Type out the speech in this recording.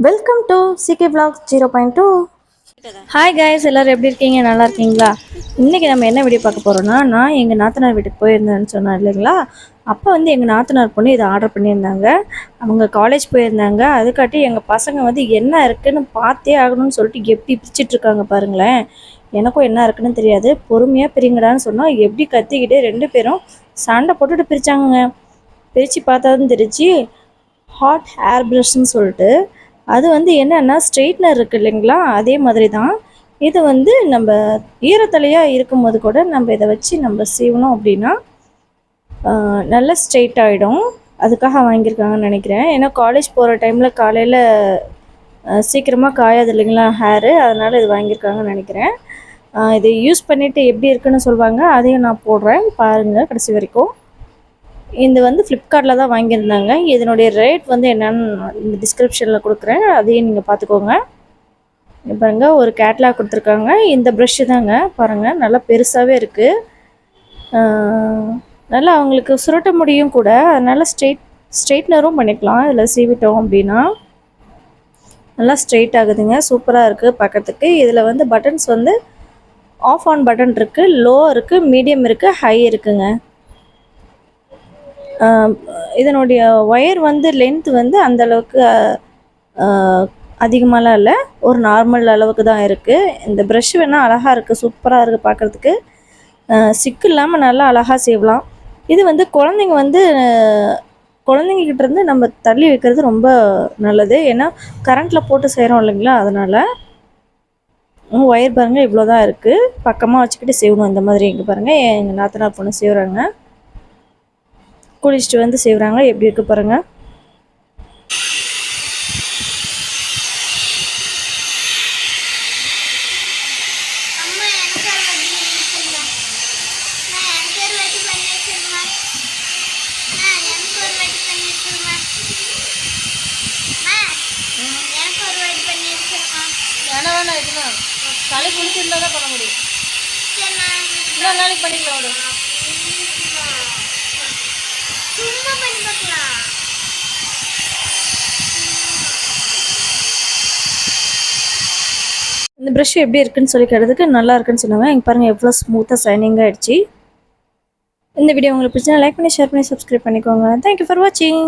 Welcome to சிகே vlogs 0.2. Hi guys, எல்லோரும் எப்படி இருக்கீங்க? நல்லா இருக்கீங்களா? இன்றைக்கி நம்ம என்ன வீடியோ பார்க்க போகிறோன்னா, நான் எங்கள் நாத்தனார் வீட்டுக்கு போயிருந்தேன்னு சொன்னேன் இல்லைங்களா? அப்போ வந்து எங்கள் நாத்தனார் பொண்ணு இதை ஆர்டர் பண்ணியிருந்தாங்க. அவங்க காலேஜ் போயிருந்தாங்க. அதுக்காட்டி எங்கள் பசங்க வந்து என்ன இருக்குதுன்னு பார்த்தே ஆகணும்னு சொல்லிட்டு எப்படி பிரிச்சிட்ருக்காங்க பாருங்களேன். எனக்கும் என்ன இருக்குன்னு தெரியாது. பொறுமையாக பிரிங்கடான்னு சொன்னால் எப்படி கத்திக்கிட்டு ரெண்டு பேரும் சண்டை போட்டுட்டு பிரித்தாங்கங்க. பிரித்து பார்த்தா தான் தெரிஞ்சு ஹாட் ஹேர் ப்ரஷ்ன்னு சொல்லிட்டு அது வந்து என்னென்னா ஸ்ட்ரெயிட்னர் இருக்குது இல்லைங்களா, அதே மாதிரி தான் இது வந்து நம்ம ஈரத்தலையாக இருக்கும்போது கூட நம்ம இதை வச்சு நம்ம சீவணும் அப்படின்னா நல்லா ஸ்ட்ரெயிட் ஆகிடும். அதுக்காக வாங்கியிருக்காங்கன்னு நினைக்கிறேன். ஏன்னா காலேஜ் போகிற டைமில் காலையில் சீக்கிரமாக காயாது இல்லைங்களா ஹேரு, அதனால் இது வாங்கியிருக்காங்கன்னு நினைக்கிறேன். இதை யூஸ் பண்ணிவிட்டு எப்படி இருக்குன்னு சொல்லுவாங்க, அதையும் நான் போடுறேன் பாருங்கள் கடைசி வரைக்கும். இது வந்து ஃப்ளிப்கார்ட்டில் தான் வாங்கியிருந்தாங்க. இதனுடைய ரேட் வந்து என்னென்னு இந்த டிஸ்கிரிப்ஷனில் கொடுக்குறேன், அதையும் நீங்கள் பார்த்துக்கோங்க. பாருங்கள், ஒரு கேட்லாக் கொடுத்துருக்காங்க. இந்த ப்ரஷ்ஷு தாங்க பாருங்கள், நல்லா பெருசாகவே இருக்குது. நல்லா அவங்களுக்கு சுருட்ட முடியும் கூட, அதனால் ஸ்ட்ரெயிட்னரும் பண்ணிக்கலாம். இதில் சீவிட்டோம் அப்படின்னா நல்லா ஸ்ட்ரெயிட் ஆகுதுங்க. சூப்பராக இருக்குது பார்க்கறதுக்கு. இதில் வந்து பட்டன்ஸ் வந்து ஆஃப் ஆன் பட்டன் இருக்குது, லோ இருக்குது, மீடியம் இருக்குது, ஹை இருக்குங்க. இதனுடைய ஒயர் வந்து லென்த் வந்து அந்தளவுக்கு அதிகமாகலாம் இல்லை, ஒரு நார்மல் அளவுக்கு தான் இருக்குது. இந்த ப்ரஷ் வேணால் அழகாக இருக்குது, சூப்பராக இருக்குது பார்க்குறதுக்கு. சிக்கு இல்லாமல் நல்லா அழகாக செய்யலாம். இது வந்து குழந்தைங்கக்கிட்டேருந்து நம்ம தள்ளி வைக்கிறது ரொம்ப நல்லது. ஏன்னா கரண்ட்டில் போட்டு செய்கிறோம் இல்லைங்களா, அதனால் ஒயர் பாருங்கள் இவ்வளோ தான் இருக்குது. பக்கமாக வச்சுக்கிட்டு செய்யணும் இந்த மாதிரி. இங்கே பாருங்கள், எங்கள் நாத்தனார் பொண்ணு செய்கிறாங்க, குளிச்சுட்டு வந்து செய்கிறாங்க. எப்படி இருக்குது பாருங்கள். தலை குளிச்சிருந்தா தான் பண்ண முடியும். இன்னொரு நாளைக்கு பண்ணிக்கலாம். இந்த ப்ரஷ் எப்படி இருக்குன்னு சொல்லி கேட்டதுக்கு நல்லா இருக்குன்னு சொன்னாங்க. இங்கே பாருங்கள் எவ்வளோ ஸ்மூத்தாக ஷைனிங்காக ஆகிடுச்சு. இந்த வீடியோ உங்களுக்கு பிடிச்சா லைக் பண்ணி, ஷேர் பண்ணி, சப்ஸ்கிரைப் பண்ணிக்கோங்க. தேங்க்யூ ஃபார் வாட்சிங்.